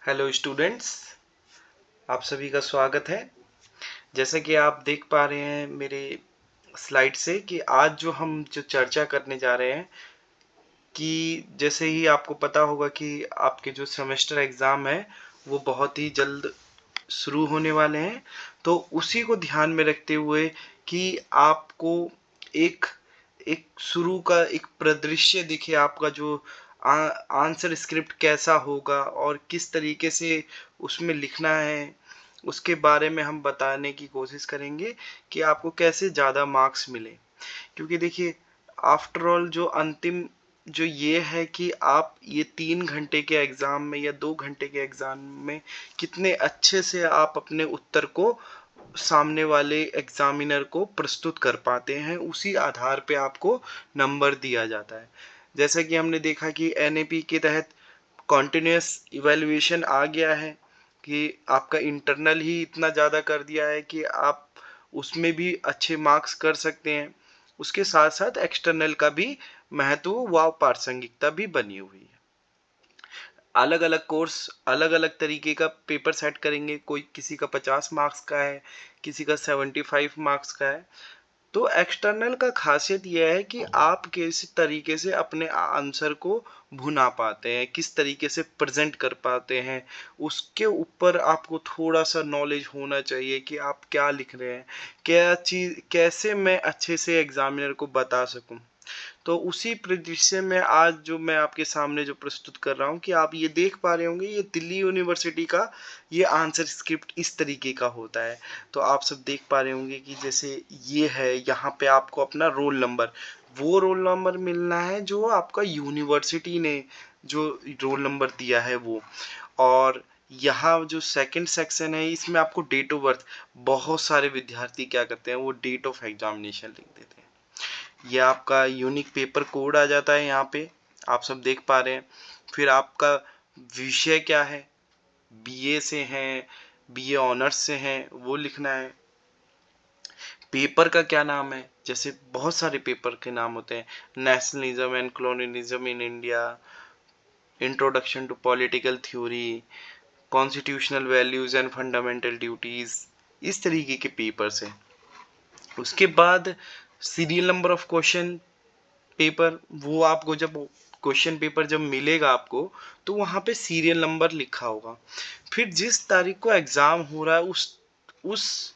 Hello students, आप सभी का स्वागत है। जैसे कि आप देख पा रहे हैं मेरे स्लाइड से कि आज जो चर्चा करने जा रहे हैं कि जैसे ही आपको पता होगा कि आपके जो सेमेस्टर एग्ज़ाम है वो बहुत ही जल्द शुरू होने वाले हैं। तो उसी को ध्यान में रखते हुए कि आपको एक एक शुरू का एक परिदृश्य दिखे, आपका जो आंसर स्क्रिप्ट कैसा होगा और किस तरीके से उसमें लिखना है, उसके बारे में हम बताने की कोशिश करेंगे कि आपको कैसे ज़्यादा मार्क्स मिले। क्योंकि देखिए, आफ्टर ऑल जो अंतिम जो ये है कि आप ये 3 घंटे के एग्ज़ाम में या 2 घंटे के एग्ज़ाम में कितने अच्छे से आप अपने उत्तर को सामने वाले एग्जामिनर को प्रस्तुत कर पाते हैं, उसी आधार पे आपको नंबर दिया जाता है। जैसा कि हमने देखा कि एनएपी के तहत कॉन्टिन्यूस इवैल्यूएशन आ गया है कि आपका इंटरनल ही इतना ज़्यादा कर दिया है कि आप उसमें भी अच्छे मार्क्स कर सकते हैं। उसके साथ साथ एक्सटर्नल का भी महत्व व प्रासंगिकता भी बनी हुई है। अलग अलग कोर्स अलग अलग तरीके का पेपर सेट करेंगे, कोई किसी का 50 मार्क्स का है, किसी का 75 मार्क्स का है। तो एक्सटर्नल का खासियत यह है कि आप किस तरीके से अपने आंसर को भुना पाते हैं, किस तरीके से प्रेजेंट कर पाते हैं, उसके ऊपर आपको थोड़ा सा नॉलेज होना चाहिए कि आप क्या लिख रहे हैं, क्या चीज़ कैसे मैं अच्छे से एग्जामिनर को बता सकूं। तो उसी परिदृश्य में आज जो मैं आपके सामने जो प्रस्तुत कर रहा हूँ कि आप ये देख पा रहे होंगे, ये दिल्ली यूनिवर्सिटी का ये आंसर स्क्रिप्ट इस तरीके का होता है। तो आप सब देख पा रहे होंगे कि जैसे ये है, यहाँ पे आपको अपना रोल नंबर, वो रोल नंबर मिलना है जो आपका यूनिवर्सिटी ने जो रोल नंबर दिया है वो। और यहाँ जो सेकंड सेक्शन है इसमें आपको डेट ऑफ बर्थ, बहुत सारे विद्यार्थी क्या करते हैं वो डेट ऑफ एग्जामिनेशन लिख देते हैं। ये आपका यूनिक पेपर कोड आ जाता है यहाँ पे, आप सब देख पा रहे हैं। फिर आपका विषय क्या है, बीए से हैं, बीए ऑनर्स से हैं, वो लिखना है। पेपर का क्या नाम है, जैसे बहुत सारे पेपर के नाम होते हैं, nationalism and colonialism in India, introduction to political theory, constitutional values and fundamental duties, इस तरीके के पेपर्स हैं। उसके बाद serial number of question paper, वो आपको जब क्वेश्चन पेपर जब मिलेगा आपको तो वहाँ पे सीरियल नंबर लिखा होगा। फिर जिस तारीख को एग्ज़ाम हो रहा है उस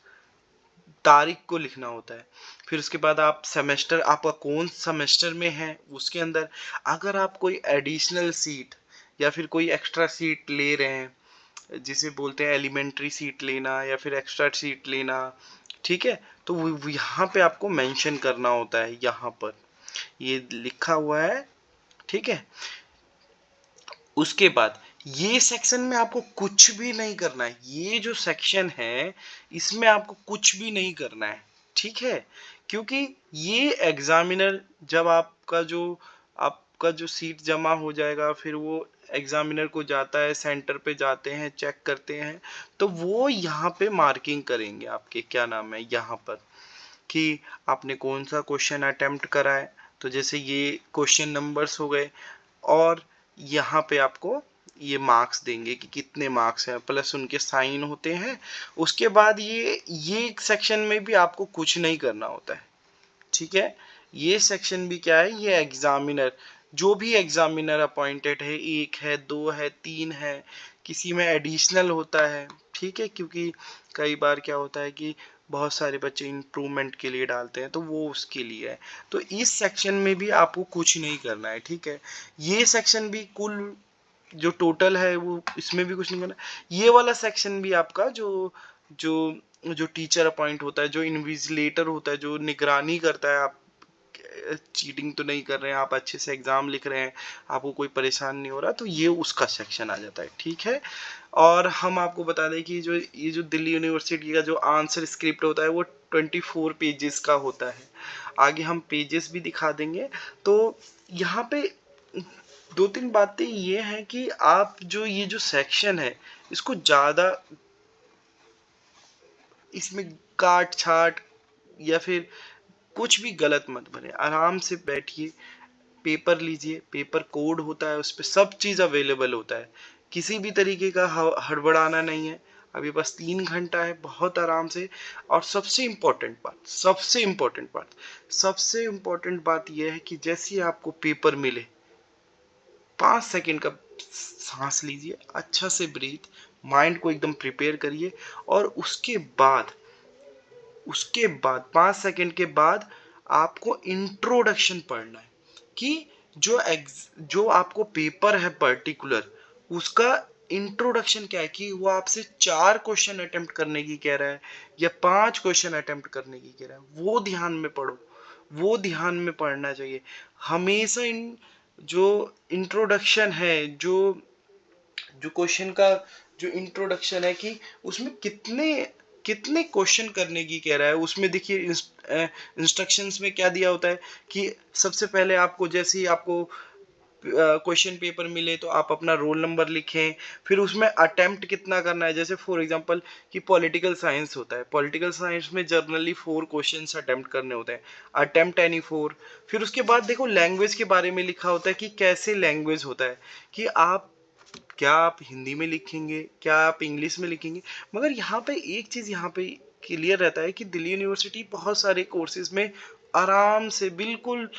तारीख को लिखना होता है। फिर उसके बाद आप सेमेस्टर, आपका कौन सेमेस्टर में है उसके अंदर, अगर आप कोई एडिशनल सीट या फिर कोई एक्स्ट्रा सीट ले रहे हैं, जिसे बोलते हैं एलिमेंट्री सीट लेना या फिर एक्स्ट्रा सीट लेना, ठीक है, तो वो यहाँ पे आपको मेंशन करना होता है, यहाँ पर ये लिखा हुआ है, ठीक है। उसके बाद ये सेक्शन में आपको कुछ भी नहीं करना है, ये जो सेक्शन है इसमें आपको कुछ भी नहीं करना है, ठीक है। क्योंकि ये एग्जामिनर जब आपका जो सीट जमा हो जाएगा, फिर वो एग्जामिनर को जाता है, सेंटर पे जाते हैं, चेक करते हैं, तो वो यहाँ पे मार्किंग करेंगे आपके क्या नाम है यहाँ पर कि आपने कौन सा क्वेश्चन अटेम्प्ट करा है। तो जैसे ये क्वेश्चन नंबर्स हो गए, और यहाँ पे आपको ये मार्क्स देंगे कि कितने मार्क्स हैं, प्लस उनके साइन होते हैं। उसके बाद ये सेक्शन में भी आपको कुछ नहीं करना होता है, ठीक है। ये सेक्शन भी क्या है, ये एग्जामिनर, जो भी एग्जामिनर अपॉइंटेड है, 1 है, 2 है, 3 है, किसी में एडिशनल होता है, ठीक है। क्योंकि कई बार क्या होता है कि बहुत सारे बच्चे इम्प्रूवमेंट के लिए डालते हैं, तो वो उसके लिए है। तो इस सेक्शन में भी आपको कुछ नहीं करना है, ठीक है। ये सेक्शन भी कुल जो टोटल है वो, इसमें भी कुछ नहीं करना। ये वाला सेक्शन भी आपका जो जो जो टीचर अपॉइंट होता है, जो इन्विजिलेटर होता है, जो निगरानी करता है आप चीटिंग तो नहीं कर रहे हैं, आप अच्छे से एग्जाम लिख रहे हैं, आपको कोई परेशान नहीं हो रहा, तो ये उसका सेक्शन आ जाता है, ठीक है। और हम आपको बता दें कि ये जो दिल्ली यूनिवर्सिटी का जो आंसर स्क्रिप्ट होता है वो 24 पेजेस का होता है। आगे हम पेजेस भी दिखा देंगे। तो यहाँ पे 2-3 बातें ये हैं कि आप ये जो सेक्शन है इसको ज़्यादा इसमें काट छाट या फिर कुछ भी गलत मत बने, आराम से बैठिए, पेपर लीजिए, पेपर कोड होता है, उस पर सब चीज़ अवेलेबल होता है। किसी भी तरीके का हड़बड़ाना नहीं है। अभी बस 3 घंटा है, बहुत आराम से। और सबसे इम्पोर्टेंट बात यह है कि जैसे ही आपको पेपर मिले, 5 सेकंड का सांस लीजिए, अच्छा से ब्रीथ, माइंड को एकदम प्रिपेयर करिए, और उसके बाद 5 सेकंड के बाद आपको इंट्रोडक्शन पढ़ना है कि जो आपको पेपर है पर्टिकुलर, उसका इंट्रोडक्शन क्या है, कि वो आपसे 4 क्वेश्चन अटेम्प्ट करने की कह रहा है या 5 क्वेश्चन अटेम्प्ट करने की कह रहा है, वो ध्यान में पढ़ो, वो ध्यान में पढ़ना चाहिए हमेशा। जो इंट्रोडक्शन है, जो जो क्वेश्चन का जो इंट्रोडक्शन है, कि उसमें कितने कितने क्वेश्चन करने की कह रहा है, उसमें देखिए इंस्ट्रक्शंस में क्या दिया होता है कि सबसे पहले आपको, जैसे ही आपको क्वेश्चन पेपर मिले तो आप अपना रोल नंबर लिखें, फिर उसमें अटेम्प्ट कितना करना है। जैसे फॉर एग्जांपल कि पॉलिटिकल साइंस होता है, पॉलिटिकल साइंस में जनरली 4 क्वेश्चंस अटेम्प्ट करने होते हैं, अटेम्प्ट एनी 4। फिर उसके बाद देखो लैंग्वेज के बारे में लिखा होता है कि कैसे लैंग्वेज होता है, कि क्या आप हिंदी में लिखेंगे, क्या आप इंग्लिश में लिखेंगे। मगर यहाँ पे एक चीज़ यहाँ पे क्लियर रहता है कि दिल्ली यूनिवर्सिटी बहुत सारे कोर्सेज में आराम से, बिल्कुल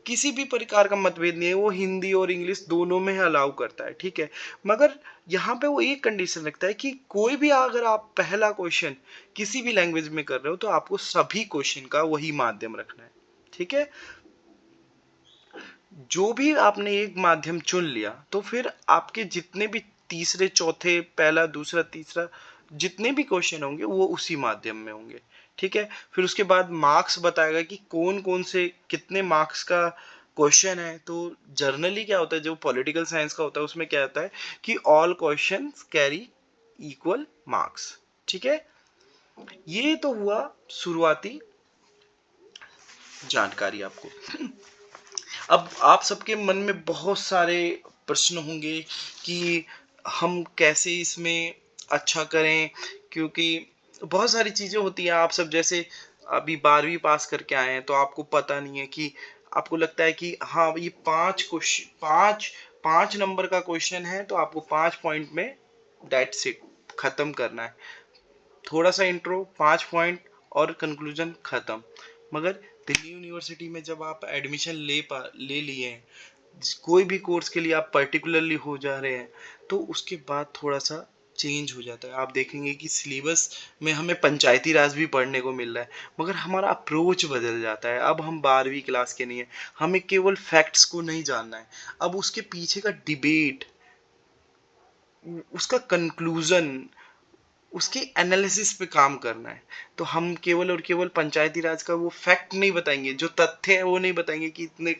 किसी भी प्रकार का मतभेद नहीं है, वो हिंदी और इंग्लिश दोनों में अलाउ करता है, ठीक है। मगर यहाँ पे वो एक कंडीशन रखता है कि कोई भी, अगर आप पहला क्वेश्चन किसी भी लैंग्वेज में कर रहे हो तो आपको सभी क्वेश्चन का वही माध्यम रखना है, ठीक है। जो भी आपने एक माध्यम चुन लिया तो फिर आपके जितने भी तीसरे चौथे, पहला दूसरा तीसरा, जितने भी क्वेश्चन होंगे वो उसी माध्यम में होंगे, ठीक है। फिर उसके बाद मार्क्स बताएगा कि कौन कौन से कितने मार्क्स का क्वेश्चन है। तो जर्नली क्या होता है, जो पॉलिटिकल साइंस का होता है उसमें क्या होता है कि all questions carry equal marks, ठीक है। ये तो हुआ शुरुआती जानकारी आपको। अब आप सबके मन में बहुत सारे प्रश्न होंगे कि हम कैसे इसमें अच्छा करें, क्योंकि बहुत सारी चीज़ें होती हैं। आप सब जैसे अभी 12वीं पास करके आए हैं तो आपको पता नहीं है, कि आपको लगता है कि हाँ ये 5 नंबर का क्वेश्चन है तो आपको 5 पॉइंट में डेट्स इट खत्म करना है। थोड़ा सा इंट्रो, 5 पॉइंट, और कंक्लूजन खत्म। मगर दिल्ली यूनिवर्सिटी में जब आप एडमिशन ले लिए हैं, कोई भी कोर्स के लिए आप पर्टिकुलरली हो जा रहे हैं, तो उसके बाद थोड़ा सा चेंज हो जाता है। आप देखेंगे कि सिलेबस में हमें पंचायती राज भी पढ़ने को मिल रहा है, मगर हमारा अप्रोच बदल जाता है। अब हम 12वीं क्लास के नहीं है, हमें केवल फैक्ट्स को नहीं जानना है, अब उसके पीछे का डिबेट, उसका कंक्लूजन, उसके एनालिसिस पे काम करना है। तो हम केवल और केवल पंचायती राज का वो फैक्ट नहीं बताएंगे, जो तथ्य है वो नहीं बताएंगे कि इतने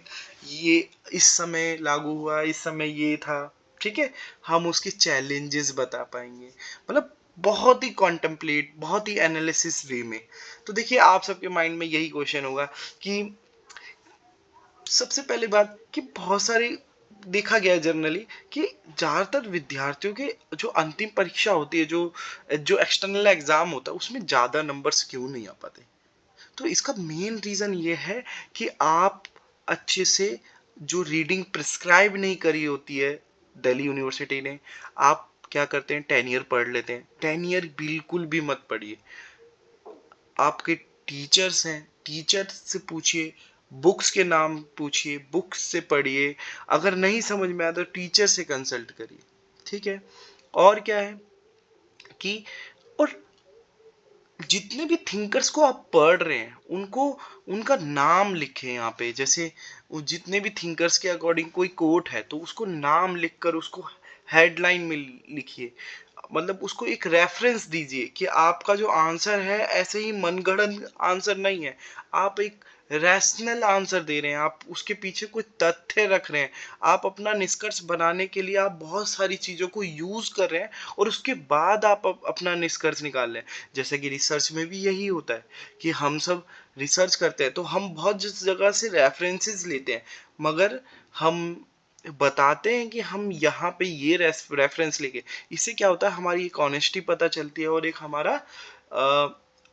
ये इस समय लागू हुआ, इस समय ये था, ठीक है। हम उसके चैलेंजेस बता पाएंगे, मतलब बहुत ही कॉन्टेम्पलेट, बहुत ही एनालिसिस वे में। तो देखिए आप सबके माइंड में यही क्वेश्चन होगा कि सबसे पहली बात कि बहुत सारी देखा गया है जनरली कि ज़्यादातर विद्यार्थियों के जो अंतिम परीक्षा होती है, जो जो एक्सटर्नल एग्जाम होता है, उसमें ज़्यादा नंबर्स क्यों नहीं आ पाते। तो इसका मेन रीज़न ये है कि आप अच्छे से जो रीडिंग प्रिस्क्राइब नहीं करी होती है दिल्ली यूनिवर्सिटी ने, आप क्या करते हैं, 10 ईयर पढ़ लेते हैं। 10 ईयर बिल्कुल भी मत पढ़िए। आपके टीचर्स हैं, टीचर से पूछिए, बुक्स के नाम पूछिए, बुक्स से पढ़िए। अगर नहीं समझ में आया तो टीचर से कंसल्ट करिए, ठीक है। और क्या है कि, और जितने भी थिंकर्स को आप पढ़ रहे हैं उनको, उनका नाम लिखें यहाँ पे। जैसे जितने भी थिंकर्स के अकॉर्डिंग कोई कोट है तो उसको नाम लिखकर उसको हेडलाइन में लिखिए, मतलब उसको एक रेफरेंस दीजिए कि आपका जो आंसर है ऐसे ही मनगढ़ंत आंसर नहीं है, आप एक रैशनल आंसर दे रहे हैं, आप उसके पीछे कोई तथ्य रख रहे हैं, आप अपना निष्कर्ष बनाने के लिए आप बहुत सारी चीज़ों को यूज़ कर रहे हैं, और उसके बाद आप अपना निष्कर्ष निकाल रहे हैं। जैसे कि रिसर्च में भी यही होता है कि हम सब रिसर्च करते हैं तो हम बहुत जिस जगह से रेफरेंसेस लेते हैं, मगर हम बताते हैं कि हम यहाँ पे ये रेफरेंस लेके, इससे क्या होता है, हमारी एक ऑनेस्टी पता चलती है, और एक हमारा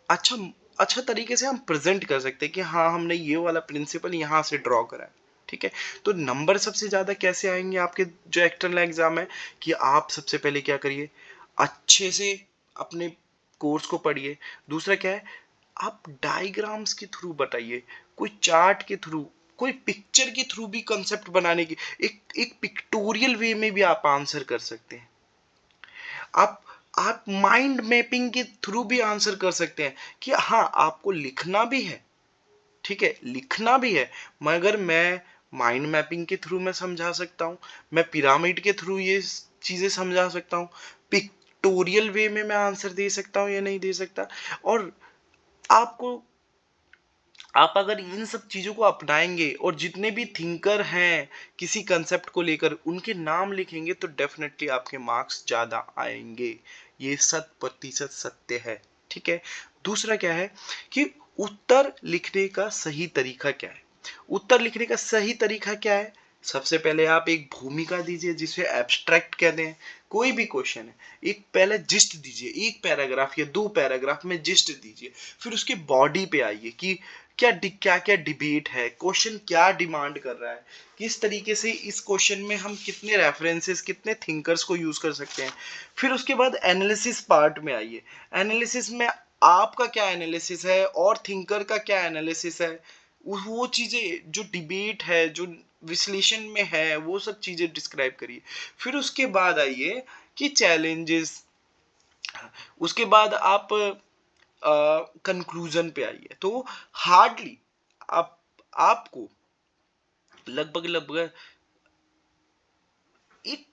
अच्छा अच्छा तरीके से हम प्रेजेंट कर सकते हैं कि हाँ हमने ये वाला प्रिंसिपल यहाँ से ड्रॉ करा है। ठीक है। तो नंबर सबसे ज्यादा कैसे आएंगे आपके जो एक्सटर्नल एग्जाम है, कि आप सबसे पहले क्या करिए, अच्छे से अपने कोर्स को पढ़िए। दूसरा क्या है, आप डायग्राम्स के थ्रू बताइए, कोई चार्ट के थ्रू, कोई पिक्चर के थ्रू भी कंसेप्ट बनाने की, एक एक पिक्टोरियल वे में भी आप आंसर कर सकते हैं। आप माइंड मैपिंग के थ्रू भी आंसर कर सकते हैं, कि हाँ आपको लिखना भी है, ठीक है, लिखना भी है, मगर मैं माइंड मैपिंग के थ्रू मैं समझा सकता हूँ, मैं पिरामिड के थ्रू ये चीजें समझा सकता हूँ, पिक्टोरियल वे में मैं आंसर दे सकता हूँ या नहीं दे सकता। और आपको, आप अगर इन सब चीजों को अपनाएंगे और जितने भी थिंकर हैं किसी कंसेप्ट को लेकर उनके नाम लिखेंगे, तो डेफिनेटली आपके मार्क्स ज्यादा आएंगे। ये 100% सत्य है, ठीक है। दूसरा क्या है कि उत्तर लिखने का सही तरीका क्या है। उत्तर लिखने का सही तरीका क्या है, सबसे पहले आप एक भूमिका दीजिए, जिसे एब्स्ट्रैक्ट कहते हैं। कोई भी क्वेश्चन है, एक पहले जिस्ट दीजिए, एक पैराग्राफ या 2 पैराग्राफ में जिस्ट दीजिए। फिर उसके बॉडी पे आइए कि क्या क्या डिबेट है, क्वेश्चन क्या डिमांड कर रहा है, किस तरीके से इस क्वेश्चन में हम कितने रेफरेंसेस, कितने थिंकर्स को यूज कर सकते हैं। फिर उसके बाद एनालिसिस पार्ट में आइए। एनालिसिस में आपका क्या एनालिसिस है और थिंकर का क्या एनालिसिस है, वो चीजें जो डिबेट है, जो विश्लेषण में है, वो सब चीजें डिस्क्राइब करिए। फिर उसके बाद आइए कि चैलेंजेस, उसके बाद आप कंक्लूजन पे आइए। तो हार्डली आप आपको लगभग लगभग एक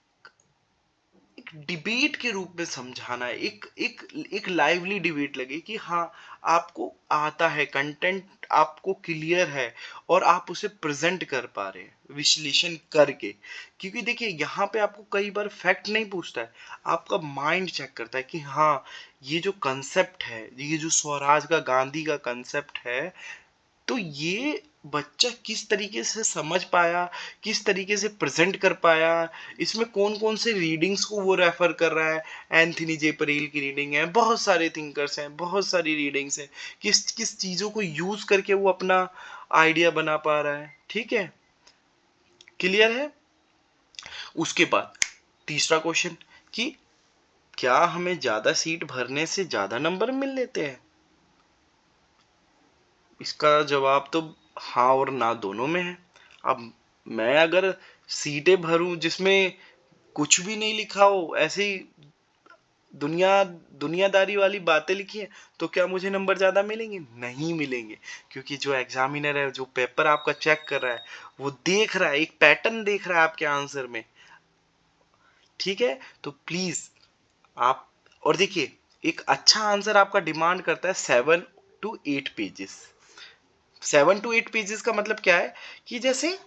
एक डिबेट के रूप में समझाना है, एक एक एक लाइवली डिबेट लगे कि हाँ आपको आता है, कंटेंट आपको क्लियर है और आप उसे प्रेजेंट कर पा रहे हैं विश्लेषण करके। क्योंकि देखिए यहाँ पे आपको कई बार फैक्ट नहीं पूछता है, आपका माइंड चेक करता है कि हाँ ये जो कंसेप्ट है, ये जो स्वराज का, गांधी का कंसेप्ट है, तो ये बच्चा किस तरीके से समझ पाया, किस तरीके से प्रेजेंट कर पाया, इसमें कौन कौन से रीडिंग्स को वो रेफर कर रहा है। एंथनी जे परेल की रीडिंग है, बहुत सारे थिंकर्स हैं, बहुत सारी रीडिंग्स हैं, किस किस चीजों को यूज करके वो अपना आइडिया बना पा रहा है, ठीक है, क्लियर है। उसके बाद तीसरा क्वेश्चन, कि क्या हमें ज्यादा सीट भरने से ज्यादा नंबर मिल लेते हैं। इसका जवाब तो हाँ और ना दोनों में है। अब मैं अगर सीटें भरूं जिसमें कुछ भी नहीं लिखा हो, ऐसे ही दुनियादारी वाली बातें लिखी हैं, तो क्या मुझे नंबर ज्यादा मिलेंगे? नहीं मिलेंगे। क्योंकि जो एग्जामिनर है, जो पेपर आपका चेक कर रहा है, वो देख रहा है, एक पैटर्न देख रहा है आपके आंसर में, ठीक है। तो प्लीज आप, और देखिए एक अच्छा आंसर आपका डिमांड करता है 7 to 8 पेजेस। 7 to 8 पेजेस का मतलब क्या है, कि जैसे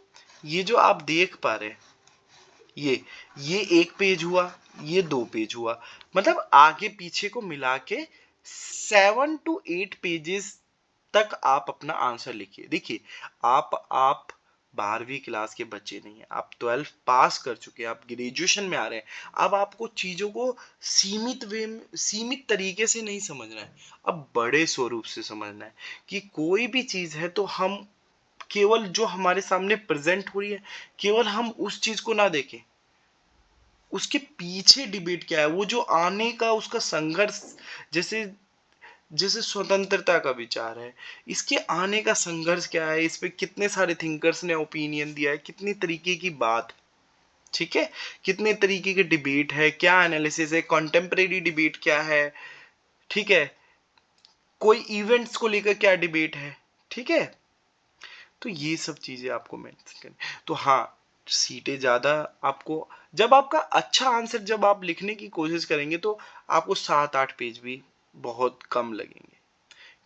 ये जो आप देख पा रहे हैं, ये 1 पेज हुआ, ये 2 पेज हुआ, मतलब आगे पीछे को मिला के 7 to 8 पेजेस तक आप अपना आंसर लिखिए। देखिए आप 12वीं क्लास के बच्चे नहीं है, आप 12th पास कर चुके हैं, आप ग्रेजुएशन में आ रहे हैं। अब आपको चीजों को सीमित तरीके से नहीं समझना है, अब बड़े स्वरूप से समझना है। कि कोई भी चीज है तो हम केवल जो हमारे सामने प्रेजेंट हो रही है, केवल हम उस चीज को ना देखें, उसके पीछे डिबेट क्या है, वो जो आने का उसका संघर्ष, जैसे जैसे स्वतंत्रता का विचार है, इसके आने का संघर्ष क्या है, इस पे कितने सारे थिंकर्स ने ओपिनियन दिया है, कितनी तरीके की बात, ठीक है, कितने तरीके के डिबेट है, क्या एनालिसिस है, कॉन्टेम्परेरी डिबेट क्या है, ठीक है, कोई इवेंट्स को लेकर क्या डिबेट है, ठीक है। तो ये सब चीजें आपको मेंशन करनी। तो हाँ, सीटें ज्यादा आपको, जब आपका अच्छा आंसर जब आप लिखने की कोशिश करेंगे, तो आपको 7-8 पेज भी बहुत कम लगेंगे।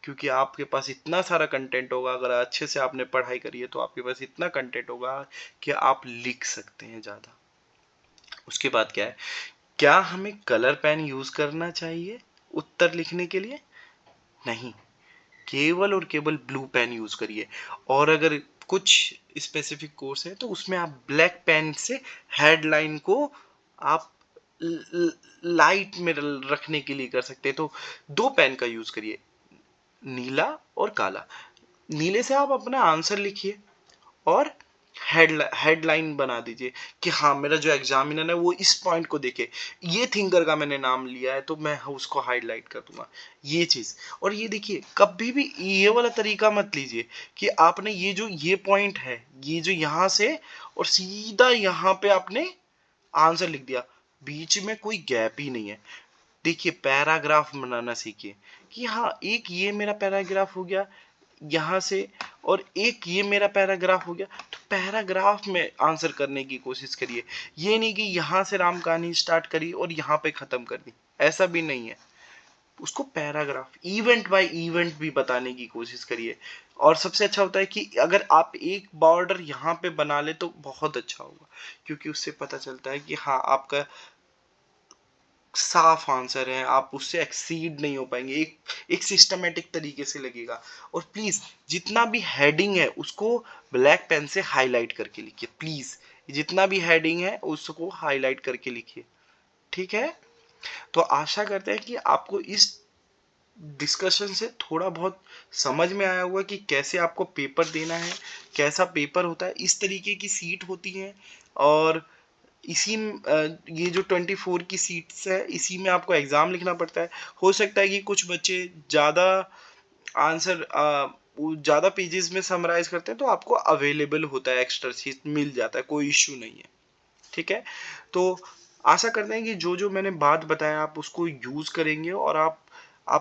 क्योंकि आपके पास इतना सारा कंटेंट होगा, अगर अच्छे से आपने पढ़ाई करी है तो आपके पास इतना कंटेंट होगा कि आप लिख सकते हैं ज्यादा। उसके बाद क्या है, क्या हमें कलर पेन यूज करना चाहिए उत्तर लिखने के लिए? नहीं, केवल और केवल ब्लू पेन यूज करिए। और अगर कुछ स्पेसिफिक कोर्स है तो उसमें आप ब्लैक पेन से हेडलाइन को आप लाइट में रखने के लिए कर सकते हैं। तो 2 पेन का यूज करिए, नीला और काला। नीले से आप अपना आंसर लिखिए और हेडलाइन बना दीजिए कि हाँ मेरा जो एग्जामिनर है वो इस पॉइंट को देखे, ये थिंकर का मैंने नाम लिया है तो मैं उसको हाईलाइट कर दूंगा, ये चीज। और ये देखिए कभी भी ये वाला तरीका मत लीजिए कि आपने ये पॉइंट है, ये जो यहाँ से और सीधा यहाँ पे आपने आंसर लिख दिया, बीच में कोई गैप ही नहीं है। देखिए पैराग्राफ बनाना सीखिए कि हाँ एक ये मेरा पैराग्राफ हो गया यहाँ से, और एक ये मेरा पैराग्राफ हो गया, तो पैराग्राफ में आंसर करने की कोशिश करिए। ये नहीं कि यहाँ से राम कहानी स्टार्ट करी और यहाँ पे खत्म कर दी, ऐसा भी नहीं है। उसको पैराग्राफ इवेंट बाय इवेंट भी बताने की कोशिश करिए। और सबसे अच्छा होता है कि अगर आप एक बॉर्डर यहाँ पे बना ले तो बहुत अच्छा होगा, क्योंकि उससे पता चलता है कि हाँ आपका साफ आंसर है, आप उससे एक्सीड नहीं हो पाएंगे, एक सिस्टमेटिक तरीके से लगेगा। और प्लीज जितना भी हेडिंग है उसको ब्लैक पेन से हाईलाइट करके लिखिए, प्लीज जितना भी हेडिंग है उसको हाईलाइट करके लिखिए, ठीक है। तो आशा करते हैं कि आपको इस डिस्कशन से थोड़ा बहुत समझ में आया होगा कि कैसे आपको पेपर देना है, कैसा पेपर होता है। इस तरीके की सीट होती है, और इसी ये जो 24 की सीट्स है इसी में आपको एग्ज़ाम लिखना पड़ता है। हो सकता है कि कुछ बच्चे ज़्यादा आंसर ज़्यादा पेजेस में समराइज करते हैं तो आपको अवेलेबल होता है, एक्स्ट्रा सीट मिल जाता है, कोई इश्यू नहीं है, ठीक है। तो आशा करते हैं कि जो जो मैंने बात बताया आप उसको यूज़ करेंगे और आप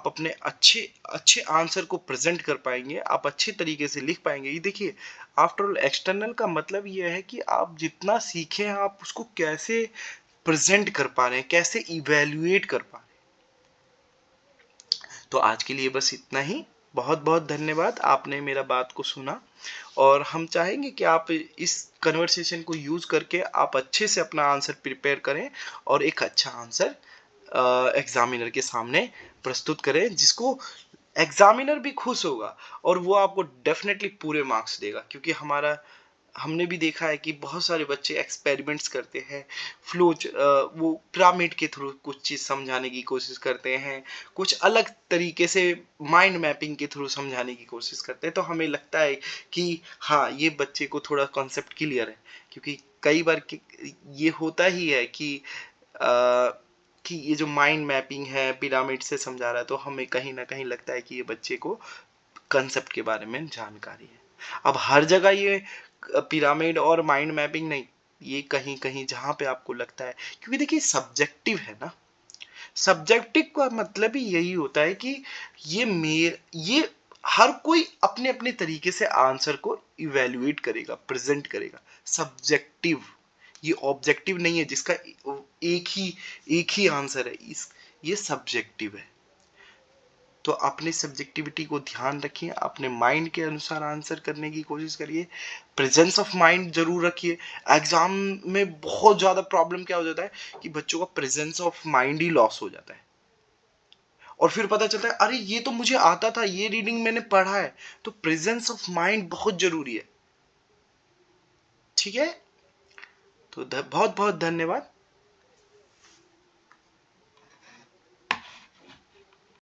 अपने अच्छे अच्छे आंसर को प्रेजेंट कर पाएंगे, आप अच्छे तरीके से लिख पाएंगे। ये देखिए आफ्टर ऑल एक्सटर्नल का मतलब ये है कि आप जितना सीखे हैं आप उसको कैसे प्रेजेंट कर पा रहे हैं, कैसे इवेल्युएट कर पा रहे हैं। तो आज के लिए बस इतना ही। बहुत बहुत धन्यवाद, आपने मेरा बात को सुना, और हम चाहेंगे कि आप इस कन्वर्सेशन को यूज़ करके आप अच्छे से अपना आंसर प्रिपेयर करें और एक अच्छा आंसर एग्जामिनर के सामने प्रस्तुत करें, जिसको एग्जामिनर भी खुश होगा और वो आपको डेफिनेटली पूरे मार्क्स देगा। क्योंकि हमने भी देखा है कि बहुत सारे बच्चे एक्सपेरिमेंट्स करते हैं, वो पिरामिड के थ्रू कुछ चीज़ समझाने की कोशिश करते हैं, कुछ अलग तरीके से माइंड मैपिंग के थ्रू समझाने की कोशिश करते हैं। तो हमें लगता है कि हाँ ये बच्चे को थोड़ा कॉन्सेप्ट क्लियर है, क्योंकि कई बार ये होता ही है कि ये जो माइंड मैपिंग है पिरामिड से समझा रहा है, तो हमें कहीं ना कहीं लगता है कि ये बच्चे को कंसेप्ट के बारे में जानकारी है। अब हर जगह ये पिरामिड और माइंड मैपिंग नहीं, ये कहीं कहीं जहां पे आपको लगता है, क्योंकि देखिए सब्जेक्टिव है ना, सब्जेक्टिव का मतलब ही यही होता है कि ये हर कोई अपने अपने तरीके से आंसर को इवेल्युएट करेगा, प्रेजेंट करेगा। सब्जेक्टिव, ये ऑब्जेक्टिव नहीं है जिसका एक ही आंसर है, ये सब्जेक्टिव है। तो अपने सब्जेक्टिविटी को ध्यान रखिए, अपने माइंड के अनुसार आंसर करने की कोशिश करिए, प्रेजेंस ऑफ माइंड जरूर रखिए। एग्जाम में बहुत ज़्यादा प्रॉब्लम क्या हो जाता है कि बच्चों का presence of mind he loss हो जाता है, और फिर पता चलता है अरे ये तो मुझे आता था, ये रीडिंग मैंने पढ़ा है। तो प्रेजेंस ऑफ माइंड बहुत जरूरी है, ठीक है। तो बहुत बहुत धन्यवाद।